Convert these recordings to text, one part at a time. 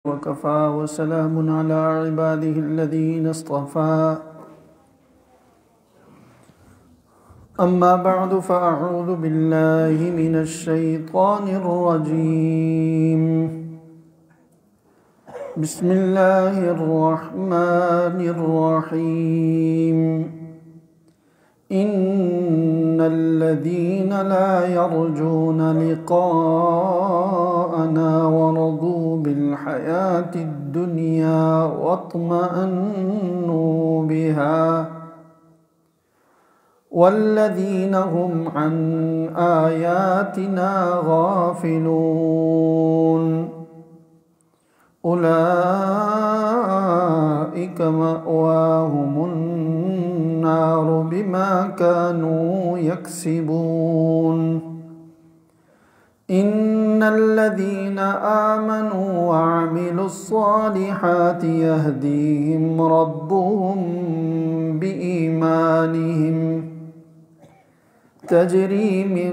وكفى وسلام على عباده الذين اصطفى أما بعد فأعوذ بالله من الشيطان الرجيم بسم الله الرحمن الرحيم إن الذين لا يرجون لقاءنا ورضوا بالحياة الدنيا واطمأنوا بها والذين هم عن آياتنا غافلون أولئك مأواهم النار بما كانوا يكسبون إن الذين آمنوا وعملوا الصالحات يهديهم ربهم بإيمانهم تجري من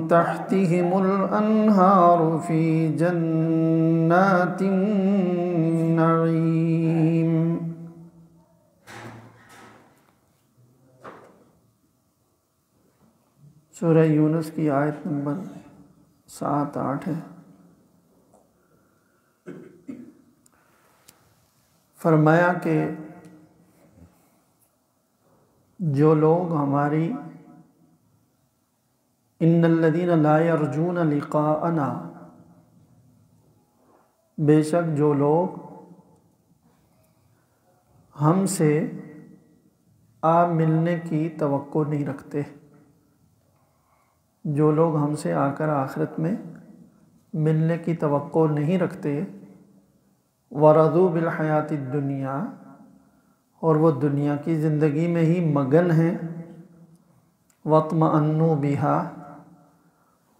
تحتهم الأنهار في جنات النعيم سورہ یونس کی آیت نمبر 7-8 ہے۔ فرمایا کہ جو لوگ ہماری ان الذین لا یرجون لقاءنا، بے شک جو لوگ ہم سے ملنے کی توقع نہیں رکھتے، جو لوگ ہم سے آ کر آخرت میں ملنے کی توقع نہیں رکھتے، ورضوا بالحیات الدنیا، اور وہ دنیا کی زندگی میں ہی مگن ہیں، واطمأنوا بہا،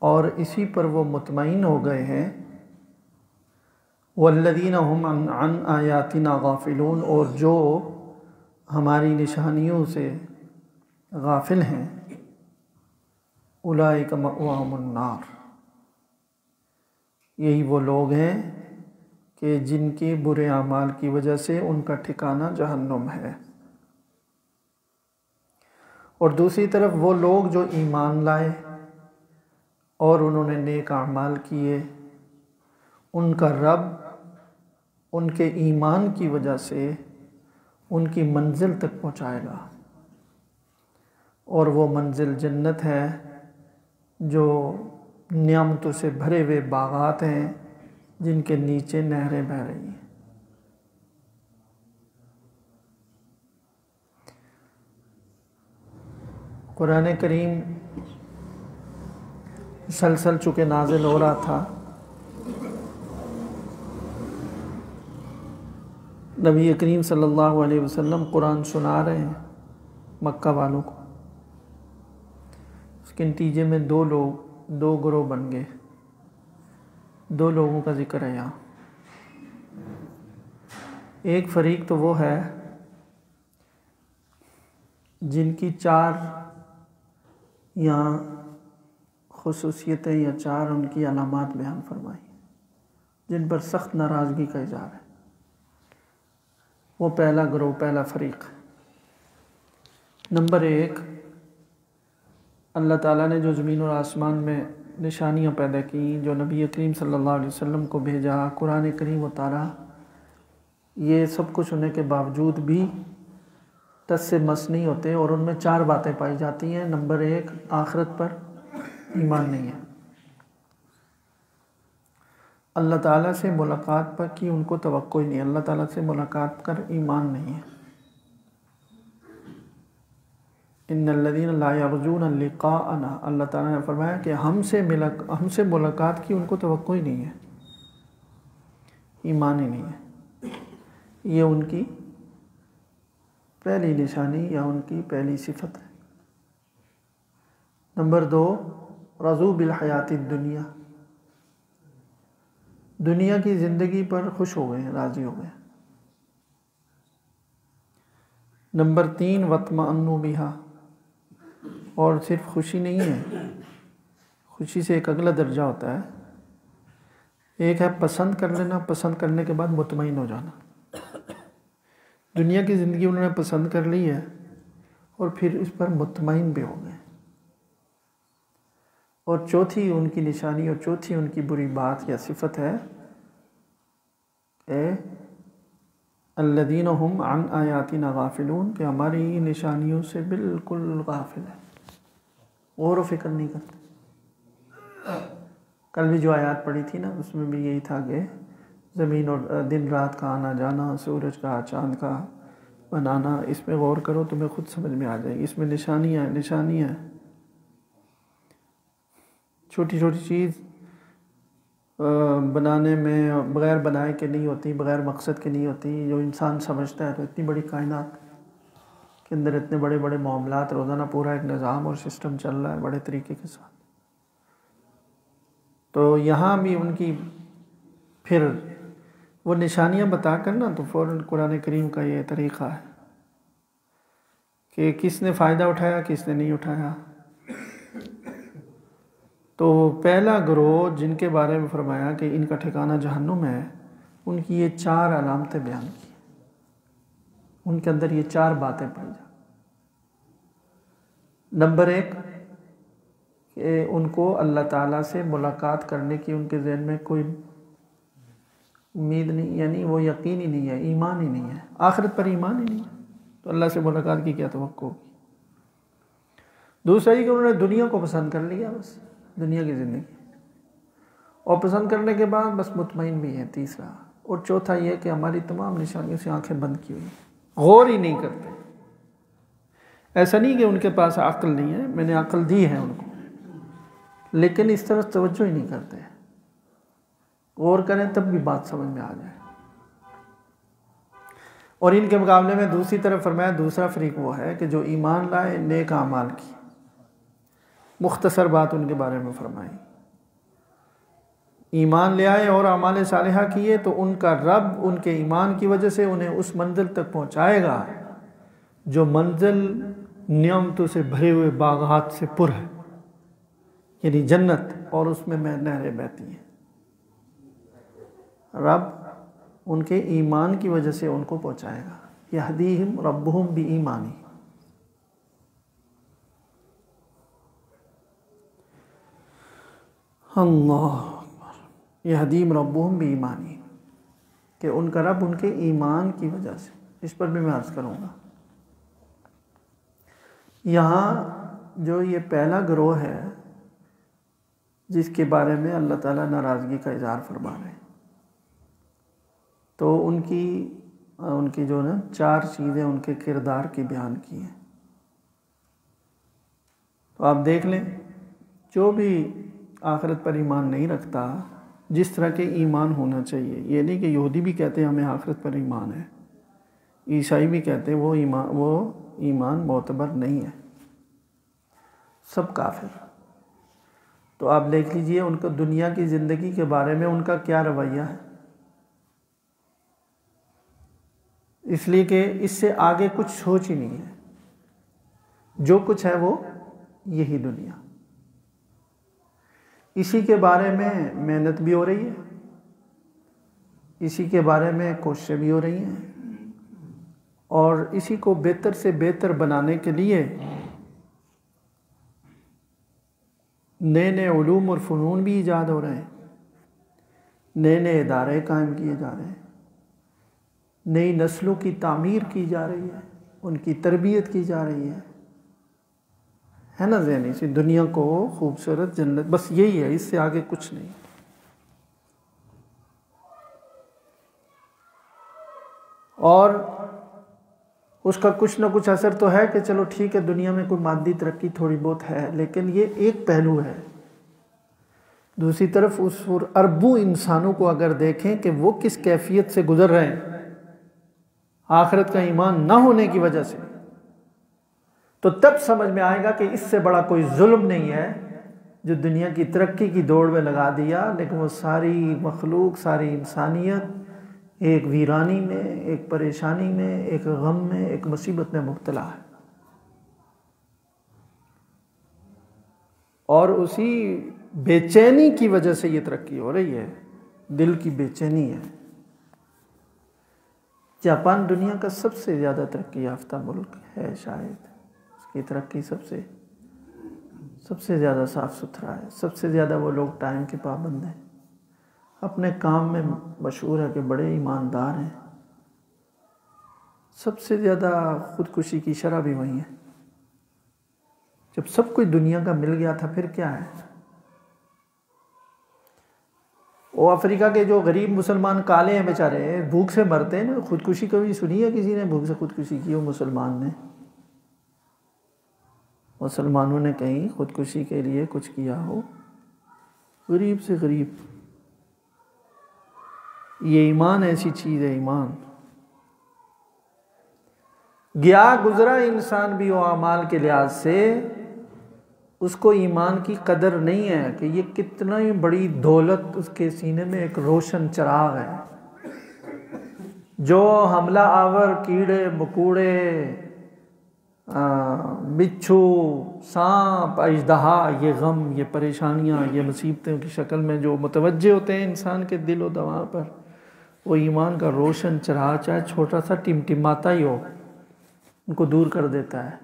اور اسی پر وہ مطمئن ہو گئے ہیں، والذین هم عن آیاتنا غافلون، اور جو ہماری نشانیوں سے غافل ہیں، اولئک مأواہم النار، یہی وہ لوگ ہیں کہ جن کے برے اعمال کی وجہ سے ان کا ٹھکانہ جہنم ہے۔ اور دوسری طرف وہ لوگ جو ایمان لائے اور انہوں نے نیک اعمال کیے، ان کا رب ان کے ایمان کی وجہ سے ان کی منزل تک پہنچائے گا، اور وہ منزل جنت ہے جو نعمتوں سے بھرے ہوئے باغات ہیں جن کے نیچے نہریں بہہ رہی ہیں۔ قرآن کریم مسلسل چونکہ نازل ہو رہا تھا، نبی کریم صلی اللہ علیہ وسلم قرآن سنا رہے ہیں مکہ والوں کو، اس کے نتیجے میں دو گروہ بن گئے، دو لوگوں کا ذکر ہے یہاں۔ ایک فریق تو وہ ہے جن کی 4 یہاں خصوصیتیں یا 4 ان کی علامات بیان فرمائی جن پر سخت ناراضگی کا اظہار ہے۔ وہ پہلا گروہ، پہلا فریق، نمبر 1، اللہ تعالیٰ نے جو زمین اور آسمان میں نشانیاں پیدا کی، جو نبی کریم صلی اللہ علیہ وسلم کو بھیجا، قرآن کریم اتارا، یہ سب کچھ ہونے کے باوجود بھی تس سے مس نہیں ہوتے، اور ان میں 4 باتیں پائی جاتی ہیں۔ نمبر 1، آخرت پر ایمان نہیں ہے، اللہ تعالیٰ سے ملاقات پر کی ان کو توقع ہی نہیں، اللہ تعالیٰ سے ملاقات پر ایمان نہیں ہے۔ ان الذین لا یرجون لقاءنا، اللہ تعالیٰ نے فرمایا کہ ہم سے ملاقات کی ان کو توقع ہی نہیں ہے، ایمان ہی نہیں ہے۔ یہ ان کی پہلی نشانی یا ان کی پہلی صفت ہے۔ نمبر 2، رضوا بالحیات الدنیا، دنیا کی زندگی پر خوش ہو گئے ہیں، راضی ہو گئے ہیں۔ نمبر 3، واطمأنوا بہا، اور صرف خوشی نہیں ہے، خوشی سے ایک اگلا درجہ ہوتا ہے، ایک ہے پسند کر لینا، پسند کرنے کے بعد مطمئن ہو جانا۔ دنیا کی زندگی انہوں نے پسند کر لی ہے اور پھر اس پر مطمئن بھی ہو گئے۔ اور چوتھی ان کی نشانی اور چوتھی ان کی بری بات یا صفت ہے کہ الذین هم عن آیاتنا غافلون، کہ ہماری نشانیوں سے بالکل غافل ہے، غور و فکر نہیں کرتے۔ کل بھی جو آیات پڑھی تھی نا اس میں بھی یہی تھا کہ زمین اور دن رات کا آنا جانا، سورج کا چاند کا بنانا، اس میں غور کرو تمہیں خود سمجھ میں آ جائے گی، اس میں نشانیاں ہیں۔ چھوٹی چھوٹی چیز بنانے میں بغیر بنائے کے نہیں ہوتی، بغیر مقصد کے نہیں ہوتی۔ جو انسان سمجھتا ہے تو اتنی بڑی کائنات کے اندر اتنے بڑے بڑے معاملات، روزانہ پورا ایک نظام اور سسٹم چل رہا ہے بڑے طریقے کے ساتھ۔ تو یہاں بھی ان کی پھر وہ نشانیاں بتا کر نا تو فوراً قرآن کریم کا یہ طریقہ ہے کہ کس نے فائدہ اٹھایا، کس نے نہیں اٹھایا۔ تو پہلا گروہ جن کے بارے میں فرمایا کہ ان کا ٹھکانہ جہنم ہے، ان کی یہ 4 علامتیں بیان کی، ان کے اندر یہ 4 باتیں پائی جائیں۔ نمبر 1 کہ ان کو اللہ تعالیٰ سے ملاقات کرنے کی ان کے ذہن میں کوئی امید نہیں، یعنی وہ یقین ہی نہیں ہے، ایمان ہی نہیں ہے، آخرت پر ایمان ہی نہیں ہے، تو اللہ سے ملاقات کی کیا توقع ہوگی۔ دوسرا یہ کہ انہوں نے دنیا کو پسند کر لیا، بس دنیا کی زندگی، اور پسند کرنے کے بعد بس مطمئن بھی ہے، تیسرا۔ اور چوتھا یہ کہ ہماری تمام نشانیوں سے آنکھیں بند کی ہوئی، غور ہی نہیں کرتے۔ ایسا نہیں کہ ان کے پاس عقل نہیں ہے، میں نے عقل دی ہے ان کو، لیکن اس طرح توجہ ہی نہیں کرتے۔ غور کریں تب بھی بات سمجھ میں آ جائے۔ اور ان کے مقابلے میں دوسری طرف فرمایا دوسرا فریق وہ ہے کہ جو ایمان لائے نیک اعمال کی۔ مختصر بات ان کے بارے میں فرمائی، ایمان لے آئے اور اعمال صالحہ کیے تو ان کا رب ان کے ایمان کی وجہ سے انہیں اس منزل تک پہنچائے گا جو منزل نعمتوں سے بھرے ہوئے باغات سے پر ہے، یعنی جنت، اور اس میں نہریں بہتی ہیں۔ رب ان کے ایمان کی وجہ سے ان کو پہنچائے گا، یہدیہم ربہم بایمانی۔ اللہ اکبر، یہدیہم ربہم بایمانی، کہ ان کا رب ان کے ایمان کی وجہ سے۔ اس پر بھی میں عرض کروں گا۔ یہاں جو یہ پہلا گروہ ہے جس کے بارے میں اللہ تعالیٰ ناراضگی کا اظہار فرما رہے ہیں، تو ان کی جو نا 4 چیزیں ان کے کردار کی بیان کی ہیں۔ تو آپ دیکھ لیں، جو بھی آخرت پر ایمان نہیں رکھتا، جس طرح کے ایمان ہونا چاہیے، یہ نہیں کہ یہودی بھی کہتے ہیں ہمیں آخرت پر ایمان ہے، عیسائی بھی کہتے ہیں وہ ایمان معتبر نہیں ہے، سب کافر۔ تو آپ دیکھ لیجئے ان کو دنیا کی زندگی کے بارے میں ان کا کیا رویہ ہے، اس لیے کہ اس سے آگے کچھ سوچ ہی نہیں ہے، جو کچھ ہے وہ یہی دنیا۔ اسی کے بارے میں محنت بھی ہو رہی ہے، اسی کے بارے میں کوششیں بھی ہو رہی ہیں، اور اسی کو بہتر سے بہتر بنانے کے لیے نئے نئے علوم اور فنون بھی ایجاد ہو رہے ہیں، نئے نئے ادارے قائم کیے جا رہے ہیں، نئی نسلوں کی تعمیر کی جا رہی ہے، ان کی تربیت کی جا رہی ہے نا ذہنی سی دنیا کو خوبصورت جنت، بس یہی ہے، اس سے آگے کچھ نہیں۔ اور اس کا کچھ نہ کچھ اثر تو ہے کہ چلو ٹھیک ہے دنیا میں کوئی مادی ترقی تھوڑی بہت ہے، لیکن یہ ایک پہلو ہے۔ دوسری طرف اس اربوں انسانوں کو اگر دیکھیں کہ وہ کس کیفیت سے گزر رہے ہیں آخرت کا ایمان نہ ہونے کی وجہ سے، تو تب سمجھ میں آئے گا کہ اس سے بڑا کوئی ظلم نہیں ہے جو دنیا کی ترقی کی دوڑ میں لگا دیا، لیکن وہ ساری مخلوق، ساری انسانیت ایک ویرانی میں، ایک پریشانی میں، ایک غم میں، ایک مصیبت میں مبتلا ہے۔ اور اسی بے چینی کی وجہ سے یہ ترقی ہو رہی ہے، دل کی بے چینی ہے۔ جاپان دنیا کا سب سے زیادہ ترقی یافتہ ملک ہے، شاید اس کی ترقی سب سے زیادہ صاف ستھرا ہے، سب سے زیادہ وہ لوگ ٹائم کے پابند ہیں، اپنے کام میں مشہور ہے کہ بڑے ایماندار ہیں، سب سے زیادہ خودکشی کی شرح بھی وہی ہے۔ جب سب کچھ دنیا کا مل گیا تھا پھر کیا ہے؟ وہ افریقہ کے جو غریب مسلمان کالے ہیں بیچارے، بھوک سے مرتے ہیں نا، خودکشی کبھی سنی ہے کسی نے بھوک سے خودکشی کی ہو؟ مسلمانوں نے کہیں خودکشی کے لیے کچھ کیا ہو؟ غریب سے غریب۔ یہ ایمان ایسی چیز ہے، ایمان گیا گزرا انسان بھی وہ اعمال کے لحاظ سے اس کو ایمان کی قدر نہیں ہے کہ یہ کتنا ہی بڑی دولت اس کے سینے میں ایک روشن چراغ ہے۔ جو حملہ آور کیڑے مکوڑے، بچھو، سانپ، اژدہا، یہ غم، یہ پریشانیاں، یہ مصیبتوں کی شکل میں جو متوجہ ہوتے ہیں انسان کے دل و دماغ پر، وہ ایمان کا روشن چراغ چاہے چھوٹا سا ٹمٹماتا ہی ہو ان کو دور کر دیتا ہے۔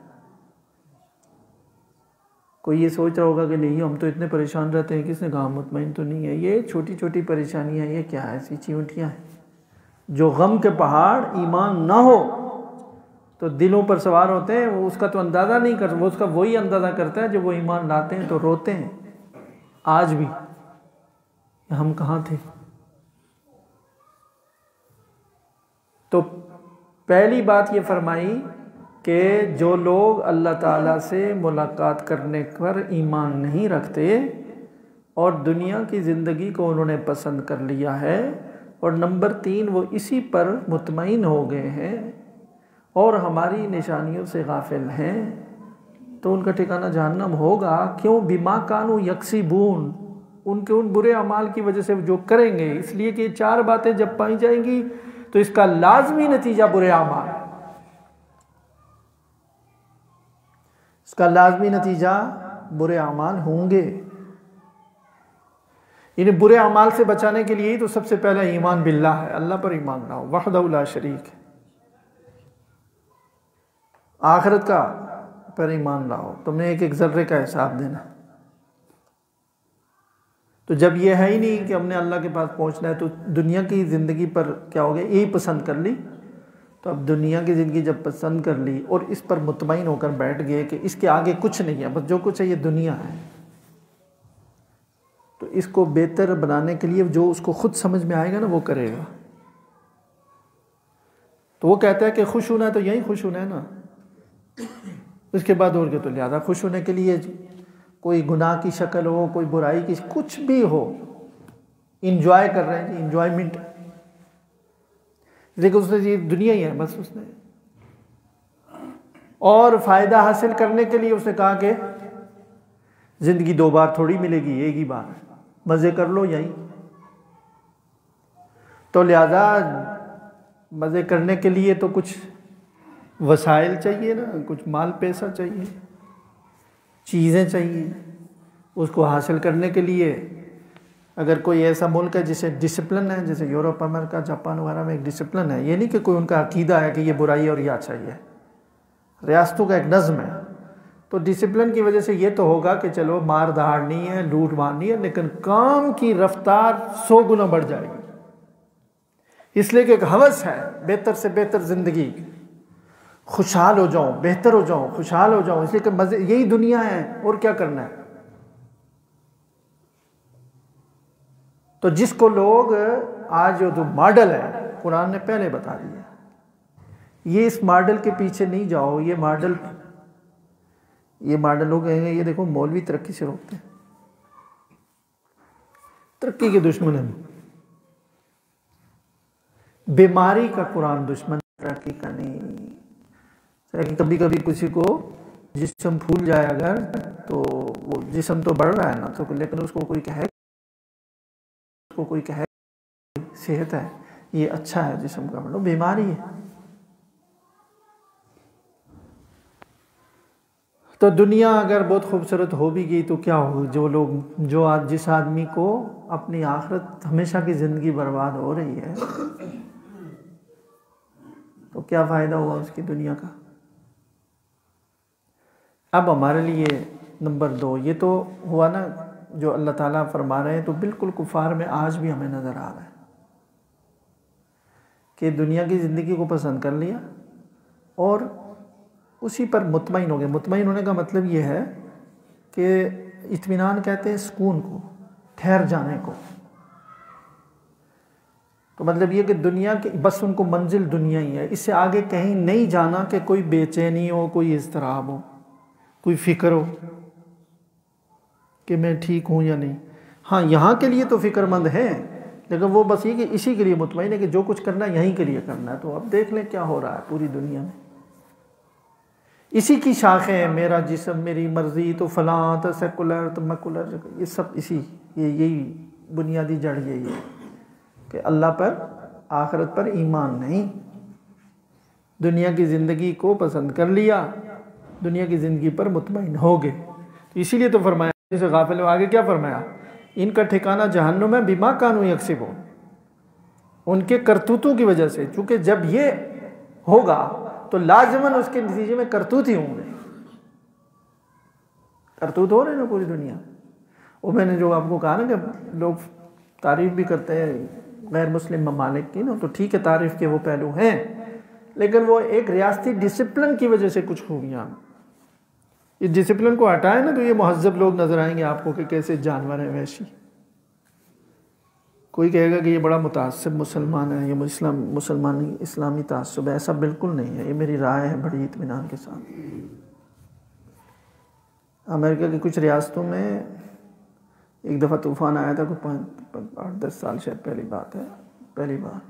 کوئی یہ سوچ رہا ہوگا کہ نہیں ہم تو اتنے پریشان رہتے ہیں، کس نے کہا مطمئن تو نہیں ہے؟ یہ چھوٹی چھوٹی پریشانیاں یہ کیا ہے؟ ایسی چیونٹیاں ہیں۔ جو غم کے پہاڑ ایمان نہ ہو تو دلوں پر سوار ہوتے ہیں، وہ اس کا تو اندازہ نہیں کرتا، وہ اس کا وہی اندازہ کرتا ہے جو وہ ایمان لاتے ہیں تو روتے ہیں۔ آج بھی ہم کہاں تھے؟ تو پہلی بات یہ فرمائی کہ جو لوگ اللہ تعالیٰ سے ملاقات کرنے پر ایمان نہیں رکھتے اور دنیا کی زندگی کو انہوں نے پسند کر لیا ہے، اور نمبر 3 وہ اسی پر مطمئن ہو گئے ہیں اور ہماری نشانیوں سے غافل ہیں، تو ان کا ٹھکانہ جہنم ہوگا۔ کیوں؟ بما کانوا یکسبون، ان کے ان برے اعمال کی وجہ سے جو کریں گے، اس لیے کہ یہ 4 باتیں جب پائی جائیں گی تو اس کا لازمی نتیجہ برے اعمال، اس کا لازمی نتیجہ برے اعمال ہوں گے۔ انہیں برے اعمال سے بچانے کے لیے تو سب سے پہلے ایمان باللہ ہے، اللہ پر ایمان لاؤ، وحدہ لا شریک ہے، آخرت کا پر ایمان لاؤ، تم نے ایک ایک ذرے کا حساب دینا۔ تو جب یہ ہے ہی نہیں کہ ہم نے اللہ کے پاس پہنچنا ہے، تو دنیا کی زندگی پر کیا ہو گیا؟ یہی پسند کر لی۔ تو اب دنیا کی زندگی جب پسند کر لی اور اس پر مطمئن ہو کر بیٹھ گئے کہ اس کے آگے کچھ نہیں ہے، بس جو کچھ ہے یہ دنیا ہے، تو اس کو بہتر بنانے کے لیے جو اس کو خود سمجھ میں آئے گا نا وہ کرے گا۔ تو وہ کہتا ہے کہ خوش ہونا ہے تو یہی خوش ہونا ہے نا، اس کے بعد اور کیا؟ تو لہذا خوش ہونے کے لیے کوئی گناہ کی شکل ہو، کوئی برائی کی، کچھ بھی ہو، انجوائے کر رہے ہیں جی، انجوائمنٹ، لیکن اس نے یہ دنیا ہی ہے بس، اس نے اور فائدہ حاصل کرنے کے لیے اس نے کہا کہ زندگی 2 بار تھوڑی ملے گی، ایک ہی بار، مزے کر لو یہی۔ تو لہذا مزے کرنے کے لیے تو کچھ وسائل چاہیے نا، کچھ مال پیسہ چاہیے، چیزیں چاہیے۔ اس کو حاصل کرنے کے لیے اگر کوئی ایسا ملک ہے جسے ڈسپلن ہے، جیسے یورپ، امریکہ، جاپان وغیرہ میں ایک ڈسپلن ہے، یہ نہیں کہ کوئی ان کا عقیدہ ہے کہ یہ برائی ہے اور یہ اچھا ہی ہے، ریاستوں کا ایک نظم ہے، تو ڈسپلن کی وجہ سے یہ تو ہوگا کہ چلو مار دھاڑ نہیں ہے، لوٹ مار نہیں ہے، لیکن کام کی رفتار 100 گنا بڑھ جائے گی، اس لیے کہ ایک ہوس ہے بہتر سے بہتر زندگی، خوشحال ہو جاؤں، بہتر ہو جاؤں، خوشحال ہو جاؤں، اس لیے کہ مزے، یہی دنیا ہے اور کیا کرنا ہے۔ تو جس کو لوگ آج جو ماڈل ہے قرآن نے پہلے بتا دیا، یہ اس ماڈل کے پیچھے نہیں جاؤ، یہ ماڈل لوگ کہیں گے یہ دیکھو مولوی ترقی سے روکتے ہیں، ترقی کے دشمن ہیں، بیماری کا قرآن دشمن، ترقی کا نہیں۔ کبھی کبھی کسی کو جسم پھول جائے اگر، تو وہ جسم تو بڑھ رہا ہے نا، تو لیکن اس کو کوئی کہے صحت ہے، یہ اچھا ہے جسم کا بڑھنا، بیماری ہے۔ تو دنیا اگر بہت خوبصورت ہو بھی گئی تو کیا ہو، جو آج جس آدمی کو اپنی آخرت ہمیشہ کی زندگی برباد ہو رہی ہے تو کیا فائدہ ہوا اس کی دنیا کا؟ اب ہمارے لیے نمبر 2 یہ تو ہوا نا جو اللہ تعالیٰ فرما رہے ہیں، تو بالکل کفار میں آج بھی ہمیں نظر آ رہا ہے کہ دنیا کی زندگی کو پسند کر لیا اور اسی پر مطمئن ہو گئے۔ مطمئن ہونے کا مطلب یہ ہے کہ اطمینان کہتے ہیں سکون کو، ٹھہر جانے کو۔ تو مطلب یہ کہ دنیا کی بس ان کو منزل دنیا ہی ہے، اس سے آگے کہیں نہیں جانا کہ کوئی بے چینی ہو، کوئی اضطراب ہو، کوئی فکر ہو کہ میں ٹھیک ہوں یا نہیں۔ ہاں یہاں کے لیے تو فکر مند ہیں، لیکن وہ بس یہ کہ اسی کے لیے مطمئن ہے کہ جو کچھ کرنا ہے یہیں کے لیے کرنا ہے۔ تو اب دیکھ لیں کیا ہو رہا ہے پوری دنیا میں، اسی کی شاخیں ہیں، میرا جسم میری مرضی، تو فلاں، تو سیکولر، تو میکولر، یہ سب اسی یہی بنیادی جڑ یہی ہے کہ اللہ پر، آخرت پر ایمان نہیں، دنیا کی زندگی کو پسند کر لیا، دنیا کی زندگی پر مطمئن ہو گئے۔ تو اسی لیے تو فرمایا جسے غافل میں آگے کیا فرمایا، ان کا ٹھکانہ جہنم ہے بما کانوا یکسبون، ان کے کرتوتوں کی وجہ سے، چونکہ جب یہ ہوگا تو لازماً اس کے نتیجے میں کرتوت ہی ہوں گے۔ کرتوت ہو رہے ہیں نا پوری دنیا۔ وہ میں نے جو آپ کو کہا نا کہ لوگ تعریف بھی کرتے ہیں غیر مسلم ممالک کی نا، تو ٹھیک ہے تعریف کے وہ پہلو ہیں، لیکن وہ ایک ریاستی ڈسپلن کی وجہ سے کچھ خوبیاں، اس ڈسپلن کو ہٹائیں نا تو یہ مہذب لوگ نظر آئیں گے آپ کو کہ کیسے جانور ہیں وحشی۔ کوئی کہے گا کہ یہ بڑا متعصب مسلمان ہے، یہ اسلامی تعصب ہے، ایسا بالکل نہیں ہے، یہ میری رائے ہے بڑی اطمینان کے ساتھ۔ امریکہ کی کچھ ریاستوں میں ایک دفعہ طوفان آیا تھا، کوئی 8-10 سال شاید پہلی بات ہے، پہلی بار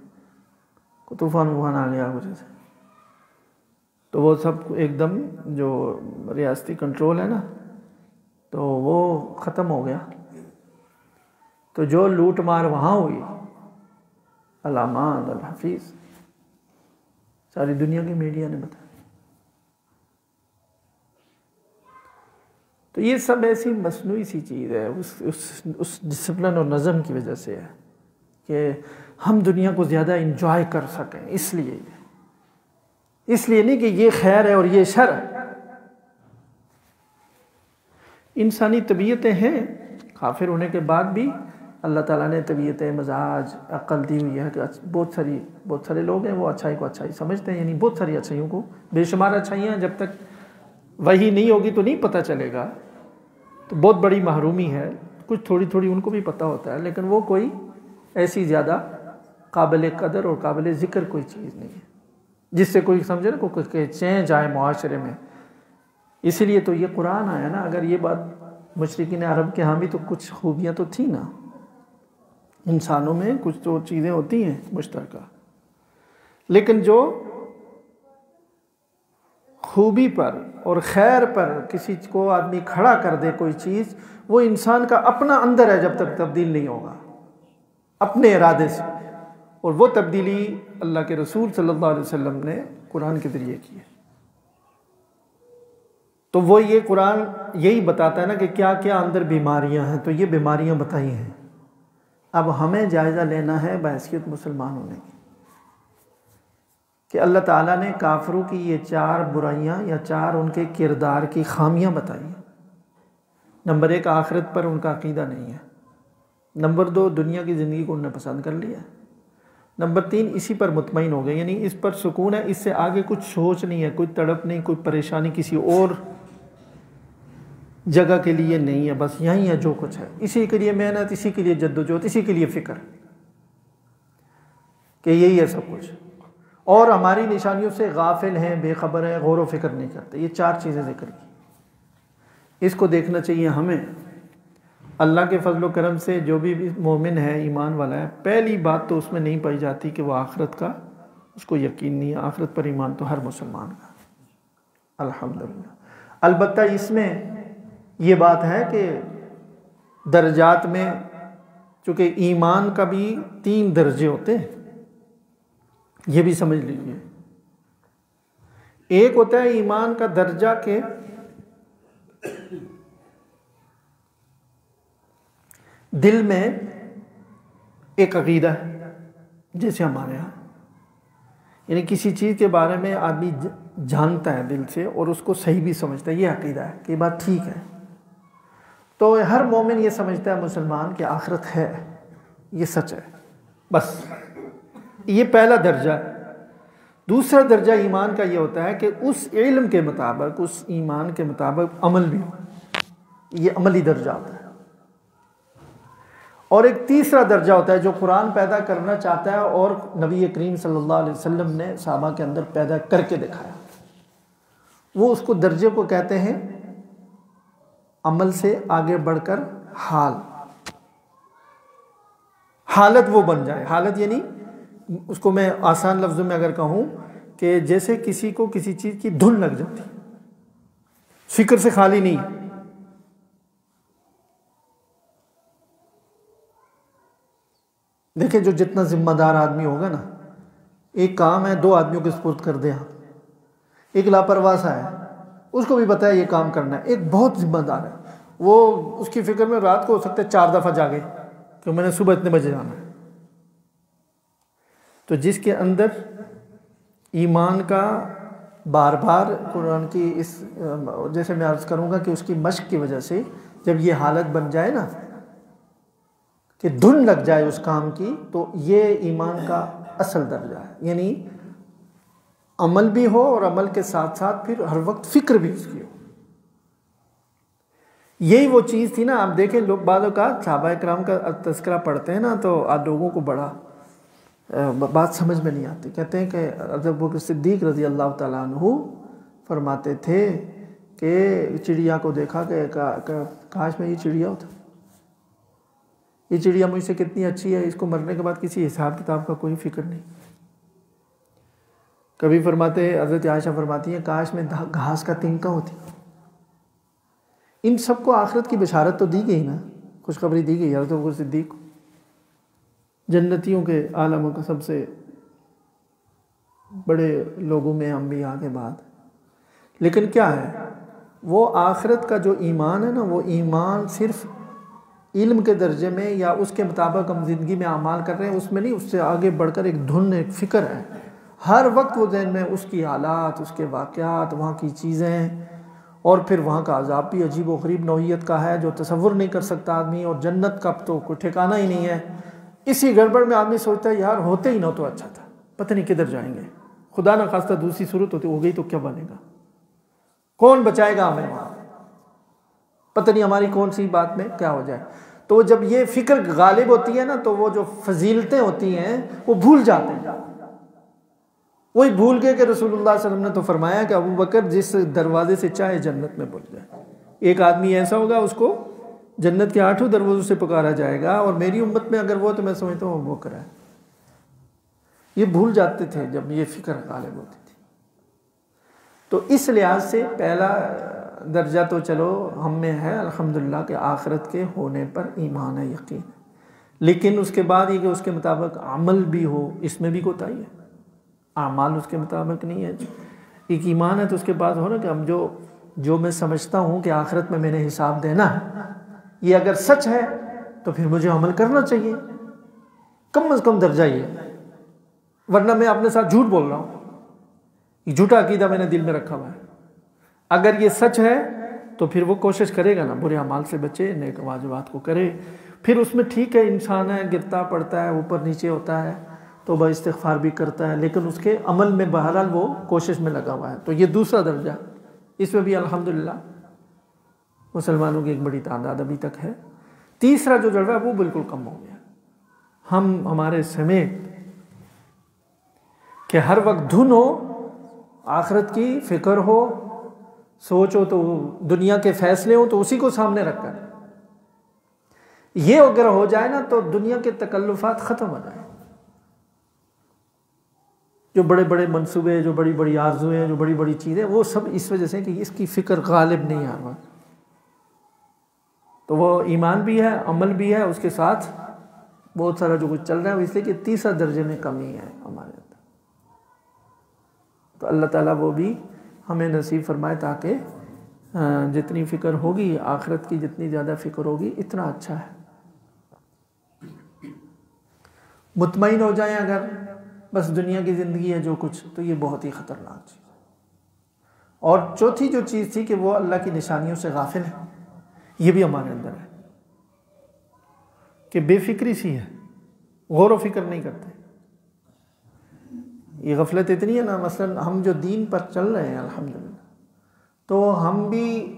کوئی طوفان آ گیا کچھ سے، تو وہ سب ایک دم جو ریاستی کنٹرول ہے نا تو وہ ختم ہو گیا۔ تو جو لوٹ مار وہاں ہوئی، علامات الحفیظ، ساری دنیا کی میڈیا نے بتایا۔ تو یہ سب ایسی مصنوعی سی چیز ہے، اس ڈسپلن اور نظم کی وجہ سے ہے کہ ہم دنیا کو زیادہ انجوائے کر سکیں، اس لیے نہیں کہ یہ خیر ہے اور یہ شر ہے۔ انسانی طبیعتیں ہیں، کافر ہونے کے بعد بھی اللہ تعالیٰ نے طبیعتیں، مزاج، عقل دی ہوئی ہے کہ بہت سارے لوگ ہیں وہ اچھائی کو اچھائی سمجھتے ہیں، یعنی بہت ساری اچھائیوں کو، بے شمار اچھائیاں جب تک وہی نہیں ہوگی تو نہیں پتہ چلے گا، تو بہت بڑی محرومی ہے، کچھ تھوڑی تھوڑی ان کو بھی پتہ ہوتا ہے، لیکن وہ کوئی ایسی زیادہ قابل قدر اور قابل ذکر کوئی چیز نہیں ہے جس سے کوئی سمجھے نا کوئی چینج آئے معاشرے میں۔ اسی لیے تو یہ قرآن آیا نا، اگر یہ بات مشرکین عرب کے ہاں بھی تو کچھ خوبیاں تو تھیں نا، انسانوں میں کچھ تو چیزیں ہوتی ہیں مشترکہ، لیکن جو خوبی پر اور خیر پر کسی کو آدمی کھڑا کر دے کوئی چیز، وہ انسان کا اپنا اندر ہے جب تک تبدیل نہیں ہوگا اپنے ارادے سے، اور وہ تبدیلی اللہ کے رسول صلی اللہ علیہ وسلم نے قرآن کے ذریعے کی ہے۔ تو وہ یہ قرآن یہی بتاتا ہے نا کہ کیا کیا اندر بیماریاں ہیں، تو یہ بیماریاں بتائی ہیں۔ اب ہمیں جائزہ لینا ہے بحیثیت مسلمان ہونے کی کہ اللہ تعالیٰ نے کافروں کی یہ 4 برائیاں یا 4 ان کے کردار کی خامیاں بتائی ہیں۔ نمبر 1، آخرت پر ان کا عقیدہ نہیں ہے۔ نمبر 2، دنیا کی زندگی کو انہوں نے پسند کر لیا۔ نمبر 3، اسی پر مطمئن ہو گئے، یعنی اس پر سکون ہے، اس سے آگے کچھ سوچ نہیں ہے، کوئی تڑپ نہیں، کوئی پریشانی کسی اور جگہ کے لیے نہیں ہے، بس یہیں ہے جو کچھ ہے، اسی کے لیے محنت، اسی کے لیے جدوجہد، اسی کے لیے فکر کہ یہی ہے سب کچھ، اور ہماری نشانیوں سے غافل ہیں، بے خبر ہیں، غور و فکر نہیں کرتے۔ یہ 4 چیزیں ذکر کی، اس کو دیکھنا چاہیے ہمیں۔ اللہ کے فضل و کرم سے جو بھی مومن ہے، ایمان والا ہے، پہلی بات تو اس میں نہیں پائی جاتی کہ وہ آخرت کا اس کو یقین نہیں ہے۔ آخرت پر ایمان تو ہر مسلمان کا، الحمدللہ۔ البتہ اس میں یہ بات ہے کہ درجات میں، چونکہ ایمان کا بھی 3 درجے ہوتے ہیں، یہ بھی سمجھ لیجیے۔ ایک ہوتا ہے ایمان کا درجہ کہ دل میں ایک عقیدہ ہے جیسے ہمارے یہاں، یعنی کسی چیز کے بارے میں آدمی جانتا ہے دل سے اور اس کو صحیح بھی سمجھتا ہے، یہ عقیدہ ہے کہ یہ بات ٹھیک ہے۔ تو ہر مومن یہ سمجھتا ہے مسلمان کہ آخرت ہے، یہ سچ ہے، بس یہ پہلا درجہ ہے۔ دوسرا درجہ ایمان کا یہ ہوتا ہے کہ اس علم کے مطابق، اس ایمان کے مطابق عمل بھی ہو، یہ عملی درجہ ہوتا ہے۔ اور ایک تیسرا درجہ ہوتا ہے جو قرآن پیدا کرنا چاہتا ہے اور نبی کریم صلی اللہ علیہ وسلم نے صحابہ کے اندر پیدا کر کے دکھایا، وہ اس کو درجے کو کہتے ہیں عمل سے آگے بڑھ کر حالت وہ بن جائے۔ حالت یعنی اس کو میں آسان لفظوں میں اگر کہوں کہ جیسے کسی کو کسی چیز کی دھن لگ جاتی، فکر سے خالی نہیں۔ دیکھیں جو جتنا ذمہ دار آدمی ہوگا نا، ایک کام ہے 2 آدمیوں کے سپرد کر دیں آپ، ایک لاپرواہ سا ہے، اس کو بھی پتہ ہے یہ کام کرنا ہے، ایک بہت ذمہ دار ہے، وہ اس کی فکر میں رات کو ہو سکتا ہے 4 دفعہ جاگے کہ میں نے صبح اتنے بجے جانا ہے۔ تو جس کے اندر ایمان کا بار بار قرآن کی اس جیسے میں عرض کروں گا کہ اس کی مشق کی وجہ سے جب یہ حالت بن جائے نا کہ دھن لگ جائے اس کام کی، تو یہ ایمان کا اصل درجہ ہے، یعنی عمل بھی ہو اور عمل کے ساتھ ساتھ پھر ہر وقت فکر بھی اس کی ہو۔ یہی وہ چیز تھی نا، آپ دیکھیں لوگ بعض اوقات صحابہ کرام کا تذکرہ پڑھتے ہیں نا تو آج لوگوں کو بڑا بات سمجھ میں نہیں آتی، کہتے ہیں کہ حضرت ابوبکر صدیق رضی اللہ تعالیٰ عنہ فرماتے تھے کہ چڑیا کو دیکھا کہ کاش میں یہ چڑیا ہوتا، یہ چڑیا مجھ سے کتنی اچھی ہے، اس کو مرنے کے بعد کسی حساب کتاب کا کوئی فکر نہیں۔ کبھی فرماتے حضرت عائشہ فرماتی ہیں کاش میں گھاس کا تنکا ہوتی۔ ان سب کو آخرت کی بشارت تو دی گئی نا، خوشخبری دی گئی حضرت ابوبکر صدیق کو، جنتیوں کے عالموں کا سب سے بڑے لوگوں میں انبیاء کے بعد۔ لیکن کیا ہے وہ آخرت کا جو ایمان ہے نا، وہ ایمان صرف علم کے درجے میں یا اس کے مطابق ہم زندگی میں اعمال کر رہے ہیں اس میں نہیں، اس سے آگے بڑھ کر ایک دھن، ایک فکر ہے، ہر وقت وہ ذہن میں اس کی حالات، اس کے واقعات، وہاں کی چیزیں، اور پھر وہاں کا عذاب بھی عجیب و غریب نوعیت کا ہے جو تصور نہیں کر سکتا آدمی، اور جنت کا تو کوئی ٹھکانہ ہی نہیں ہے۔ اسی گڑبڑ میں آدمی سوچتا ہے یار ہوتے ہی نہ تو اچھا تھا، پتہ نہیں کدھر جائیں گے، خدا نہ خواستہ دوسری صورت ہو گئی تو کیا بنے گا، کون بچائے گا ہمیں وہاں، پتہ نہیں ہماری کون سی بات میں کیا ہو جائے۔ تو جب یہ فکر غالب ہوتی ہے نا تو وہ جو فضیلتیں ہوتی ہیں وہ بھول جاتے ہیں، وہی بھول گئے کہ رسول اللہ صلی اللہ علیہ وسلم نے تو فرمایا کہ ابوبکر جس دروازے سے چاہے جنت میں پہنچ جائے۔ ایک آدمی ایسا ہوگا اس کو جنت کے 8 دروازوں سے پکارا جائے گا، اور میری امت میں اگر وہ تو میں سمجھتا ہوں ابوبکر ہے۔ یہ بھول جاتے تھے جب یہ فکر غالب ہوتی تھی۔ تو اس لحاظ سے پہلا درجہ تو چلو ہم میں ہے الحمدللہ کہ آخرت کے ہونے پر ایمان ہے، یقین ہے، لیکن اس کے بعد یہ کہ اس کے مطابق عمل بھی ہو، اس میں بھی کوتاہی ہے، اعمال اس کے مطابق نہیں ہے۔ ایک ایمان ہے تو اس کے بعد ہو نا کہ ہم جو میں سمجھتا ہوں کہ آخرت میں نے حساب دینا ہے، یہ اگر سچ ہے تو پھر مجھے عمل کرنا چاہیے، کم از کم درجہ یہ ہے، ورنہ میں اپنے ساتھ جھوٹ بول رہا ہوں، یہ جھوٹا عقیدہ میں نے دل میں رکھا ہوا ہے۔ اگر یہ سچ ہے تو پھر وہ کوشش کرے گا نا برے اعمال سے بچے، نیک واجبات کو کرے، پھر اس میں ٹھیک ہے انسان ہے، گرتا پڑتا ہے، اوپر نیچے ہوتا ہے، توبہ استغفار بھی کرتا ہے، لیکن اس کے عمل میں بہرحال وہ کوشش میں لگا ہوا ہے۔ تو یہ دوسرا درجہ، اس میں بھی الحمدللہ مسلمانوں کی ایک بڑی تعداد ابھی تک ہے۔ تیسرا جو درجہ ہے وہ بالکل کم ہو گیا، ہمارے سمیت، کہ ہر وقت دھن ہو، آخرت کی فکر ہو، سوچ ہو تو دنیا کے فیصلے ہوں تو اسی کو سامنے رکھ کر، یہ اگر ہو جائے نا تو دنیا کے تکلفات ختم ہو جائیں، جو بڑے بڑے منصوبے، جو بڑی بڑی آرزویں، جو بڑی بڑی چیزیں، وہ سب اس وجہ سے کہ اس کی فکر غالب نہیں آ رہا۔ تو وہ ایمان بھی ہے، عمل بھی ہے، اس کے ساتھ بہت سارا جو کچھ چل رہا ہے، اس لیے کہ تیسرا درجے میں کمی ہے ہمارے اندر۔ تو اللہ تعالیٰ وہ بھی ہمیں نصیب فرمائے تاکہ جتنی فکر ہوگی آخرت کی، جتنی زیادہ فکر ہوگی اتنا اچھا ہے۔ مطمئن ہو جائیں اگر بس دنیا کی زندگی ہے جو کچھ، تو یہ بہت ہی خطرناک چیز ہے۔ اور چوتھی جو چیز تھی کہ وہ اللہ کی نشانیوں سے غافل ہے، یہ بھی ہمارے اندر ہے کہ بے فکری سی ہے، غور و فکر نہیں کرتے۔ یہ غفلت اتنی ہے نا، مثلا ہم جو دین پر چل رہے ہیں الحمدللہ، تو ہم بھی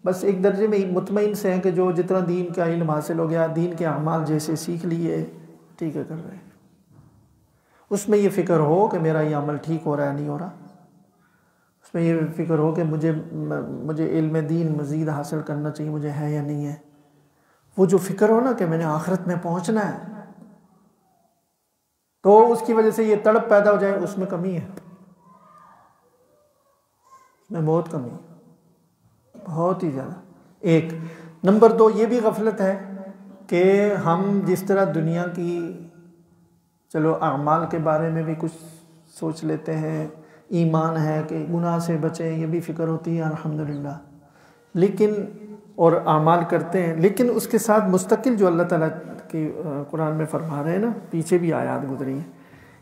بس ایک درجے میں مطمئن سے ہیں کہ جو جتنا دین کا علم حاصل ہو گیا، دین کے اعمال جیسے سیکھ لیے، ٹھیک ہے کر رہے ہیں۔ اس میں یہ فکر ہو کہ میرا یہ عمل ٹھیک ہو رہا ہے نہیں ہو رہا، اس میں یہ فکر ہو کہ مجھے علم دین مزید حاصل کرنا چاہیے، مجھے ہے یا نہیں ہے۔ وہ جو فکر ہو نا کہ میں نے آخرت میں پہنچنا ہے، تو اس کی وجہ سے یہ تڑپ پیدا ہو جائے، اس میں کمی ہے، اس میں بہت کمی ہے، بہت ہی زیادہ۔ ایک نمبر دو یہ بھی غفلت ہے کہ ہم جس طرح دنیا کی چلو اعمال کے بارے میں بھی کچھ سوچ لیتے ہیں، ایمان ہے کہ گناہ سے بچیں، یہ بھی فکر ہوتی ہے الحمدللہ، لیکن اور اعمال کرتے ہیں، لیکن اس کے ساتھ مستقل جو اللہ تعالیٰ کی قرآن میں فرما رہے ہیں نا، پیچھے بھی آیات گزری ہیں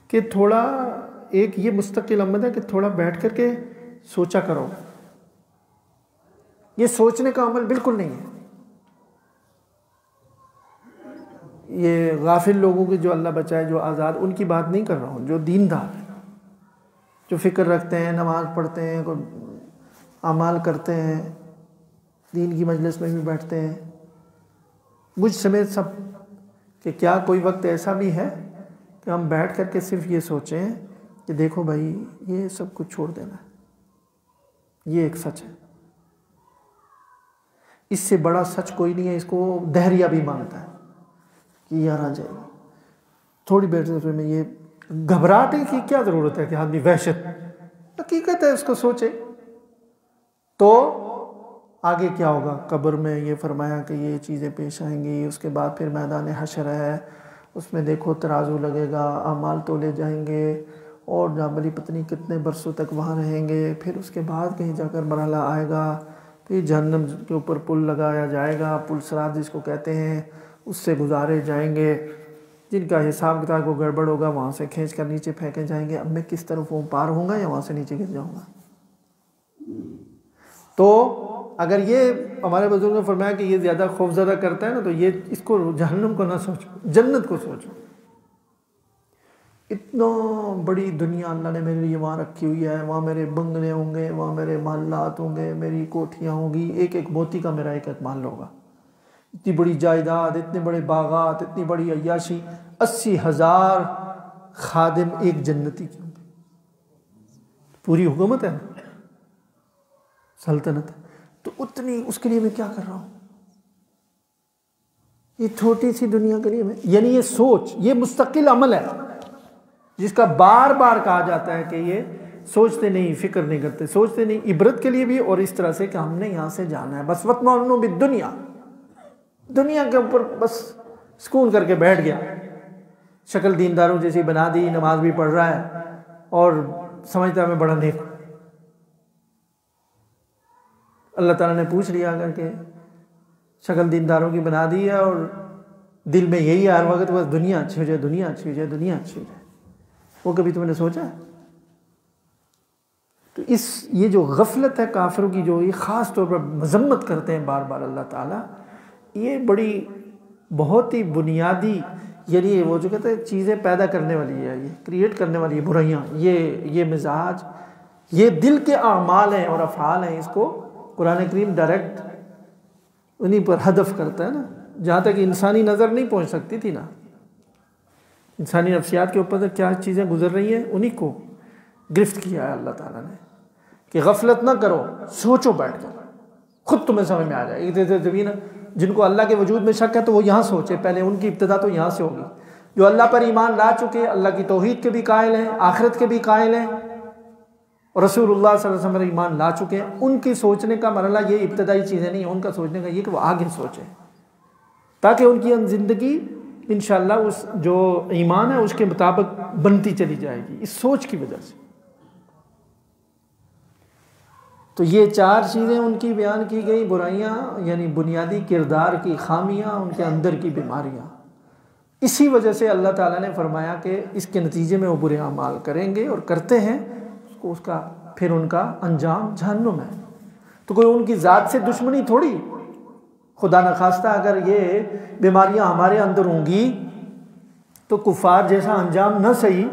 کہ تھوڑا ایک یہ مستقل عمل ہے کہ تھوڑا بیٹھ کر کے سوچا کرو۔ یہ سوچنے کا عمل بالکل نہیں ہے۔ یہ غافل لوگوں کی جو اللہ بچائے، جو آزاد، ان کی بات نہیں کر رہا ہوں، جو دیندار ہیں، جو فکر رکھتے ہیں، نماز پڑھتے ہیں، اعمال کرتے ہیں، دین کی مجلس میں بھی بیٹھتے ہیں، مجھ سمیت سب، کہ کیا کوئی وقت ایسا بھی ہے کہ ہم بیٹھ کر کے صرف یہ سوچیں کہ دیکھو بھائی یہ سب کچھ چھوڑ دینا ہے، یہ ایک سچ ہے، اس سے بڑا سچ کوئی نہیں ہے، اس کو دہریہ بھی مانتا ہے کہ یار آ جائے گی تھوڑی بیٹھنے میں، یہ گھبراہٹ کی کیا ضرورت ہے کہ آدمی وحشت، حقیقت ہے اس کو سوچے۔ تو آگے کیا ہوگا قبر میں، یہ فرمایا کہ یہ چیزیں پیش آئیں گی، اس کے بعد پھر میدان حشر ہے، اس میں دیکھو ترازو لگے گا، اعمال تولے جائیں گے، اور جابلی پتنی کتنے برسوں تک وہاں رہیں گے، پھر اس کے بعد کہیں جا کر مرحلہ آئے گا، پھر جہنم کے اوپر پل لگایا جائے گا، پل صراط جس کو کہتے ہیں، اس سے گزارے جائیں گے، جن کا حساب کتاب کو گڑبڑ ہوگا وہاں سے کھینچ کر نیچے پھینکے جائیں گے۔ اب میں کس طرف ہوں، پار ہوں گا یا وہاں سے نیچے گر جاؤں گا؟ تو اگر یہ ہمارے بزرگوں نے فرمایا کہ یہ زیادہ خوف زدہ کرتا ہے نا، تو یہ اس کو جہنم کو نہ سوچو، جنت کو سوچو۔ اتنا بڑی دنیا اللہ نے میرے لیے وہاں رکھی ہوئی ہے، وہاں میرے بنگلے ہوں گے، وہاں میرے محلات ہوں گے، میری کوٹھیاں ہوں گی، ایک ایک موتی کا میرا ایک ایک محل ہوگا، اتنی بڑی جائیداد، اتنے بڑے باغات، اتنی بڑی عیاشی، 80,000 خادم ایک جنتی کی ہوں گے، پوری حکومت ہے، سلطنت ہے، تو اتنی اس کے لیے میں کیا کر رہا ہوں؟ یہ چھوٹی سی دنیا کے لیے میں، یعنی یہ سوچ، یہ مستقل عمل ہے جس کا بار بار کہا جاتا ہے کہ یہ سوچتے نہیں، فکر نہیں کرتے، سوچتے نہیں، عبرت کے لیے بھی، اور اس طرح سے کہ ہم نے یہاں سے جانا ہے، بس وَاطْمَئِنُّوا بِالدُّنْيَا، دنیا کے اوپر بس سکون کر کے بیٹھ گیا، شکل دینداروں جیسی بنا دی، نماز بھی پڑھ رہا ہے اور سمجھتا ہے میں بڑا نیک ہوں۔ اللہ تعالیٰ نے پوچھ لیا اگر کہ شکل دینداروں کی بنا دی ہے اور دل میں یہی ہے ہر وقت بس دنیا اچھی ہو جائے، دنیا اچھی ہو جائے، دنیا اچھی ہو جائے، وہ کبھی تم نے سوچا ہے؟ تو یہ جو غفلت ہے کافروں کی، جو یہ خاص طور پر مذمت کرتے ہیں بار بار اللہ تعالیٰ، یہ بڑی بہت ہی بنیادی، یعنی وہ جو کہتے ہیں چیزیں پیدا کرنے والی ہے، یہ کریٹ کرنے والی ہے برائیاں، یہ مزاج، یہ دل کے اعمال ہیں اور افعال ہیں، اس کو قرآن کریم ڈائریکٹ انہی پر ہدف کرتا ہے نا، جہاں تک انسانی نظر نہیں پہنچ سکتی تھی نا، انسانی نفسیات کے اوپر کیا چیزیں گزر رہی ہیں انہی کو گرفت کیا ہے اللہ تعالیٰ نے، کہ غفلت نہ کرو، سوچو بیٹھ کر، خود تمہیں سمجھ میں آ جائے گی۔ جن کو اللہ کے وجود میں شک ہے تو وہ یہاں سوچے، پہلے ان کی ابتدا تو یہاں سے ہوگی۔ جو اللہ پر ایمان لا چکے، اللہ کی توحید کے بھی قائل ہیں، آخرت کے بھی قائل ہیں، اور رسول اللہ صلی اللہ علیہ وسلم پر ایمان لا چکے ہیں، ان کی سوچنے کا مرحلہ یہ ابتدائی چیزیں نہیں ہیں، ان کا سوچنے کا یہ کہ وہ آگے سوچیں، تاکہ ان کی زندگی انشاءاللہ اس جو ایمان ہے اس کے مطابق بنتی چلی جائے گی، اس سوچ کی وجہ سے۔ تو یہ 4 چیزیں ان کی بیان کی گئی، برائیاں یعنی بنیادی کردار کی خامیاں، ان کے اندر کی بیماریاں، اسی وجہ سے اللہ تعالیٰ نے فرمایا کہ اس کے نتیجے میں وہ برے اعمال کریں گے اور کرتے ہیں، پھر ان کا انجام جہنم ہے۔ تو کوئی ان کی ذات سے دشمنی تھوڑی، خدا نخواستہ اگر یہ بیماریاں ہمارے اندر ہوں گی تو کفار جیسا انجام نہ صحیح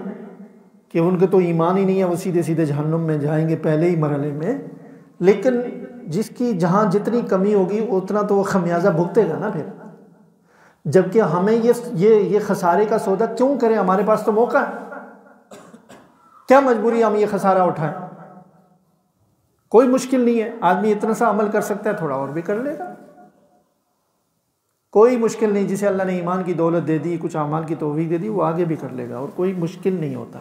کہ ان کے تو ایمان ہی نہیں ہے، وہ سیدھے سیدھے جہنم میں جائیں گے پہلے ہی مرحلے میں، لیکن جس کی جہاں جتنی کمی ہوگی اتنا تو وہ خمیازہ بھگتے گا نا پھر۔ جبکہ ہمیں یہ خسارے کا سودا کیوں کریں؟ ہمارے پاس تو موقع ہے، کیا مجبوری ہم یہ خسارہ اٹھائیں؟ کوئی مشکل نہیں ہے، آدمی اتنا سا عمل کر سکتا ہے، تھوڑا اور بھی کر لے گا، کوئی مشکل نہیں۔ جسے اللہ نے ایمان کی دولت دے دی، کچھ اعمال کی توفیق دے دی، وہ آگے بھی کر لے گا، اور کوئی مشکل نہیں ہوتا۔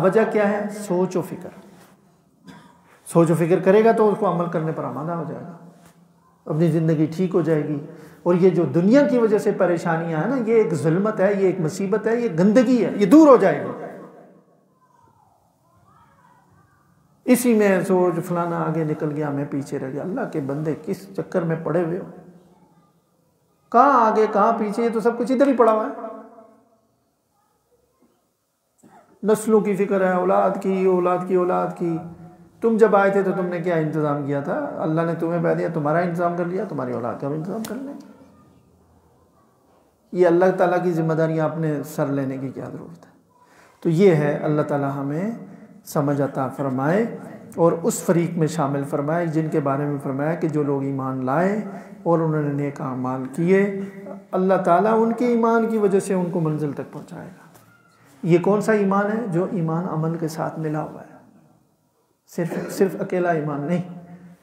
وجہ کیا ہے؟ سوچ و فکر۔ سوچ و فکر کرے گا تو اس کو عمل کرنے پر آمادہ ہو جائے گا، اپنی زندگی ٹھیک ہو جائے گی۔ اور یہ جو دنیا کی وجہ سے پریشانیاں ہیں نا، یہ ایک ظلمت ہے، یہ ایک مصیبت ہے، یہ گندگی ہے، یہ دور ہو جائے گی۔ اسی میں سوچ فلانا آگے نکل گیا، میں پیچھے رہ گیا۔ اللہ کے بندے کس چکر میں پڑے ہوئے ہو؟ کہاں آگے کہاں پیچھے، یہ تو سب کچھ ادھر ہی پڑا ہوا ہے۔ نسلوں کی فکر ہے، اولاد کی اولاد کی اولاد کی۔ تم جب آئے تھے تو تم نے کیا انتظام کیا تھا؟ اللہ نے تمہیں بتا دیا، تمہارا انتظام کر لیا، تمہاری اولاد کا بھی انتظام کر لیں۔ یہ اللہ تعالیٰ کی ذمہ داریاں اپنے سر لینے کی کیا ضرورت ہے؟ تو یہ ہے، اللہ تعالیٰ ہمیں سمجھ عطا فرمائے اور اس فریق میں شامل فرمائے جن کے بارے میں فرمایا کہ جو لوگ ایمان لائے اور انہوں نے نیک اعمال کیے، اللہ تعالیٰ ان کے ایمان کی وجہ سے ان کو منزل تک پہنچائے گا۔ یہ کون سا ایمان ہے؟ جو ایمان عمل کے ساتھ ملا ہوا ہے، صرف اکیلا ایمان نہیں،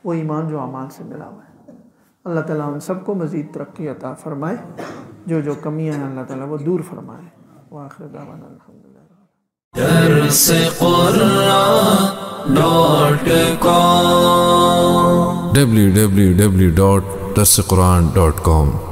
وہ ایمان جو اعمال سے ملا ہوا ہے۔ اللہ تعالیٰ ہم سب کو مزید ترقی عطا فرمائے، جو کمیاں ہیں اللہ تعالیٰ وہ دور فرمائے۔ وآخر دعوانا الحمدللہ۔ www.darsequran.com